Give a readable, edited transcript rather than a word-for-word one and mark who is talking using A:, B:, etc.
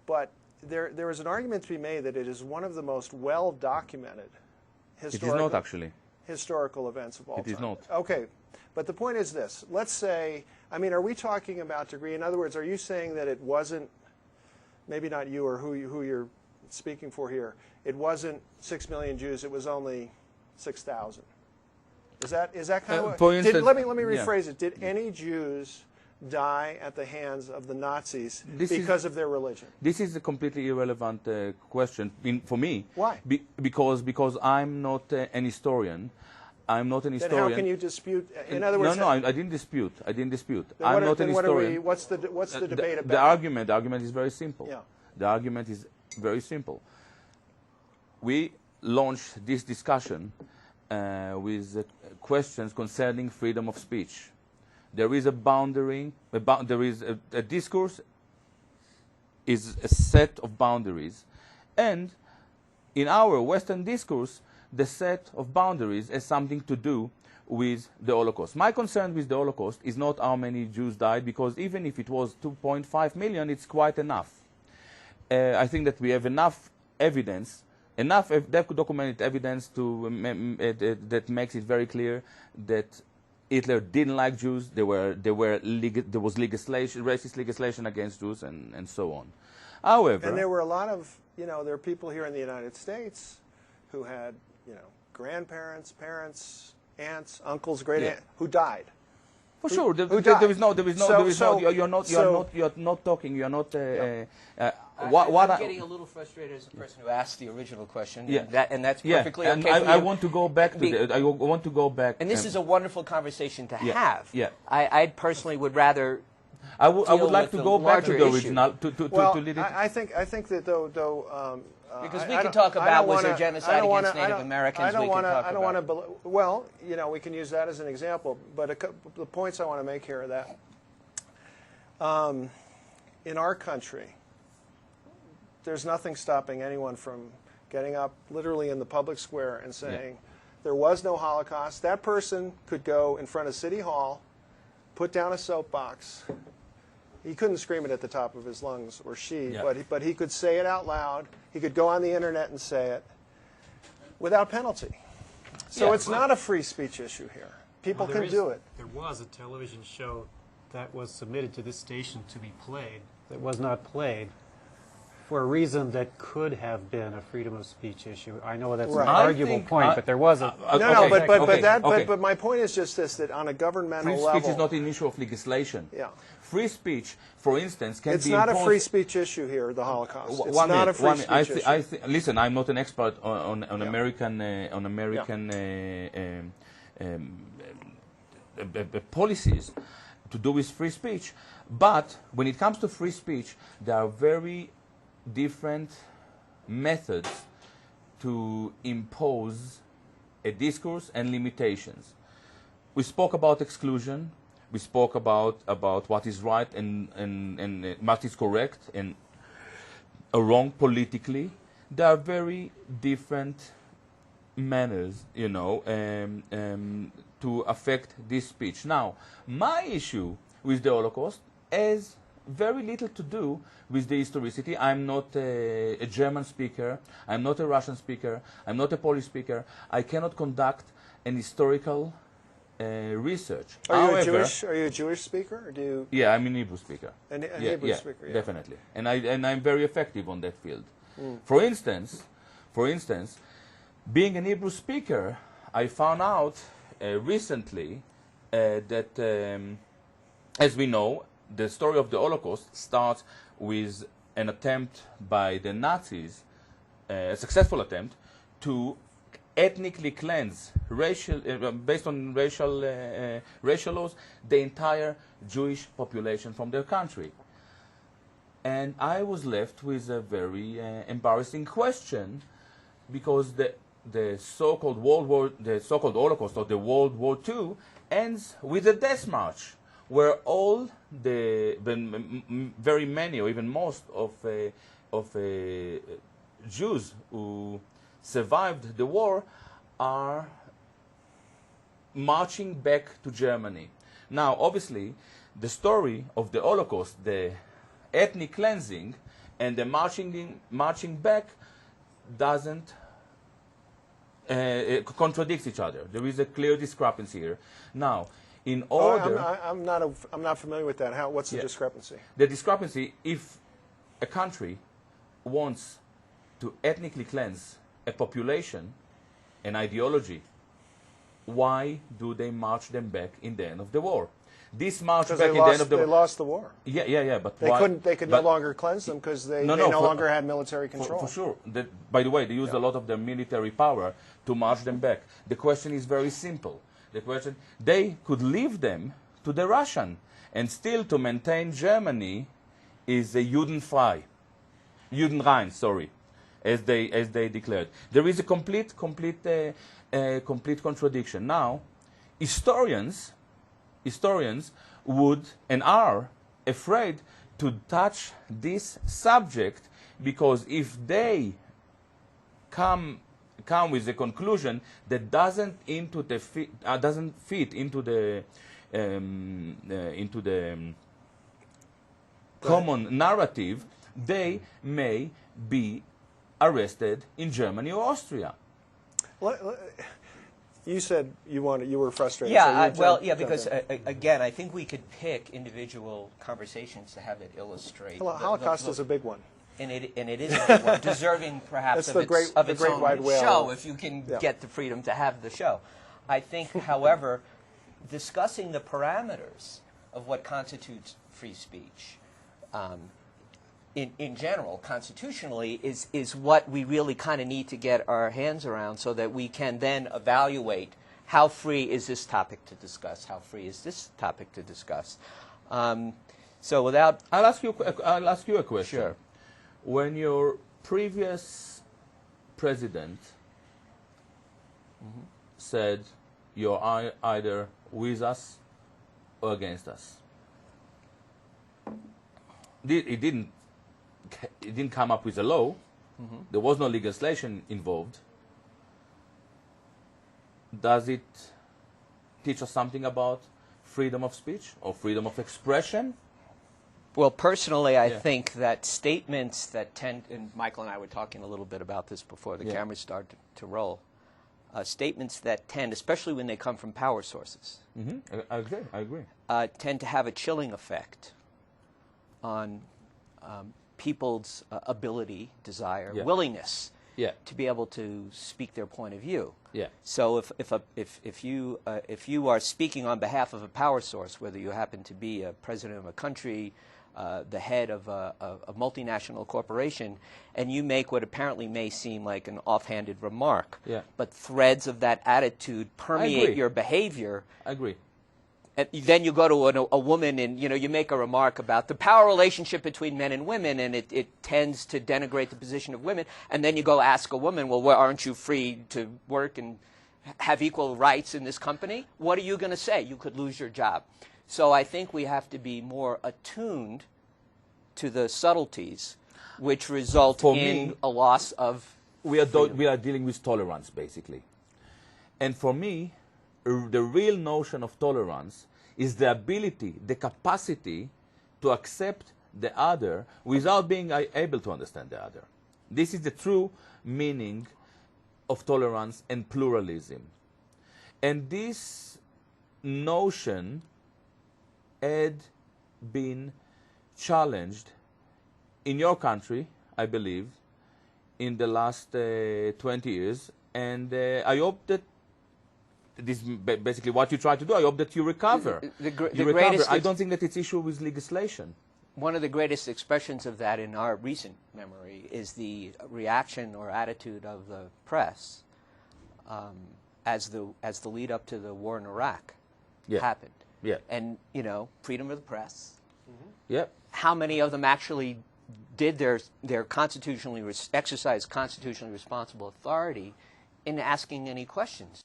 A: But there is an argument to be made that it is one of the most well-documented historical events of all time.
B: It is not.
A: Okay, but the point is this. Let's say, I mean, are we talking about degree? In other words, are you saying that it wasn't, maybe not you or who you're speaking for here, it wasn't 6 million Jews, it was only 6,000? Is that kind of what?
B: For instance,
A: let me rephrase it. Did any Jews die at the hands of the Nazis because of their religion?
B: This is a completely irrelevant question for me.
A: Why?
B: Because I'm not an historian. I'm not an historian.
A: Then how can you dispute? In other words,
B: no, I didn't dispute. I'm not an historian.
A: What's the debate about?
B: The argument is very simple.
A: Yeah.
B: The argument is very simple. We launched this discussion with questions concerning freedom of speech. There is a boundary. There is a discourse. Is a set of boundaries, and in our Western discourse, the set of boundaries has something to do with the Holocaust. My concern with the Holocaust is not how many Jews died, because even if it was 2.5 million, it's quite enough. I think that we have enough evidence, enough documented evidence that makes it very clear that Hitler didn't like Jews. There was legislation, racist legislation against Jews, and so on. However,
A: and there were a lot of, there are people here in the United States who had, grandparents, parents, aunts, uncles, great aunts who died.
B: For sure, you're not talking. You're not.
C: I'm getting a little frustrated as a person who asked the original question.
B: Yeah.
C: and that's perfectly okay.
B: And I want to go back to that. I want to go back.
C: And this is a wonderful conversation to have.
B: Yeah.
C: I personally would rather.
B: I would like to go back to the original to lead it.
A: I think that though.
C: Because we can talk about was there genocide against Native Americans.
A: Well, we can use that as an example. But the points I want to make here are that in our country, there's nothing stopping anyone from getting up literally in the public square and saying there was no Holocaust. That person could go in front of City Hall, put down a soapbox. He couldn't scream it at the top of his lungs, or she, but he could say it out loud. He could go on the internet and say it without penalty. So it's not a free speech issue here. People can do it.
D: There was a television show that was submitted to this station to be played that was not played for a reason that could have been a freedom of speech issue. I know that's an arguable point, but there was a...
A: But my point is just this, that on a governmental level...
B: Free speech is not an issue of legislation.
A: Yeah.
B: Free speech, for instance, can be
A: It's not a free speech issue here, the Holocaust. It's not a free speech issue.
B: Listen, I'm not an expert on American policies to do with free speech, but when it comes to free speech, there are very different methods to impose a discourse and limitations. We spoke about exclusion. We spoke about what is right and what is correct and wrong politically. There are very different manners, to affect this speech. Now, my issue with the Holocaust has very little to do with the historicity. I'm not a German speaker. I'm not a Russian speaker. I'm not a Polish speaker. I cannot conduct an historical research.
A: Are you a Jewish speaker? Or do you?
B: Yeah, I'm an Hebrew speaker.
A: A Hebrew speaker,
B: definitely. And I'm very effective on that field. For instance, being an Hebrew speaker, I found out recently that, as we know, the story of the Holocaust starts with an attempt by the Nazis, a successful attempt, to ethnically cleanse, based on racial laws, the entire Jewish population from their country. And I was left with a very embarrassing question, because the so-called Holocaust or the World War II ends with a death march, where all very many or even most of Jews who survived the war are marching back to Germany. Now, obviously, the story of the Holocaust, the ethnic cleansing, and the marching back doesn't it contradicts each other. There is a clear discrepancy here. Now, in order,
A: I'm not familiar with that. What's the discrepancy?
B: The discrepancy, if a country wants to ethnically cleanse a population, an ideology, why do they march them back in the end of the war? This march back in the end of the war.
A: They lost the war.
B: Yeah, but
A: they
B: why?
A: couldn't. They could no longer cleanse them because they no longer had military control.
B: For sure. By the way, they used a lot of their military power to march them back. The question is very simple. The question: they could leave them to the Russian, and still to maintain Germany is a Judenfrei, Judenrein, sorry, as they declared. There is a complete contradiction. Now, historians would and are afraid to touch this subject, because if they come with a conclusion that doesn't fit into the common narrative, they may be arrested in Germany or Austria.
A: You said you were frustrated.
C: Yeah, because again, I think we could pick individual conversations to have it illustrate.
A: Well, Holocaust is a big one,
C: and it is a big one, deserving perhaps of its own show if you can get the freedom to have the show. I think, however, discussing the parameters of what constitutes free speech, in general, constitutionally, is what we really kind of need to get our hands around, so that we can then evaluate how free is this topic to discuss, how free is this topic to discuss. So without...
B: I'll ask you a question.
C: Sure.
B: When your previous president said you're either with us or against us, it didn't come up with a law. There was no legislation involved. Does it teach us something about freedom of speech or freedom of expression?
C: Well, personally, I think that statements that tend, and Michael and I were talking a little bit about this before the cameras started to roll, statements that tend, especially when they come from power sources,
B: I agree.
C: Tend to have a chilling effect on people's ability, desire, willingness to be able to speak their point of view. So if you are speaking on behalf of a power source, whether you happen to be a president of a country, the head of a multinational corporation, and you make what apparently may seem like an offhanded remark, but threads of that attitude permeate your behavior.
B: I agree.
C: And then you go to a woman and you make a remark about the power relationship between men and women, and it tends to denigrate the position of women. And then you go ask a woman, well, aren't you free to work and have equal rights in this company? What are you going to say? You could lose your job. So I think we have to be more attuned to the subtleties which result in a loss of
B: we are dealing with tolerance, basically. And for me, the real notion of tolerance is the ability, the capacity to accept the other without being able to understand the other. This is the true meaning of tolerance and pluralism. And this notion had been challenged in your country, I believe, in the last 20 years. And I hope that this is basically what you try to do. I hope that you recover. I don't think that it's issue with legislation.
C: One of the greatest expressions of that in our recent memory is the reaction or attitude of the press as the lead up to the war in Iraq happened. And freedom of the press. How many of them actually did their exercise constitutionally responsible authority in asking any questions?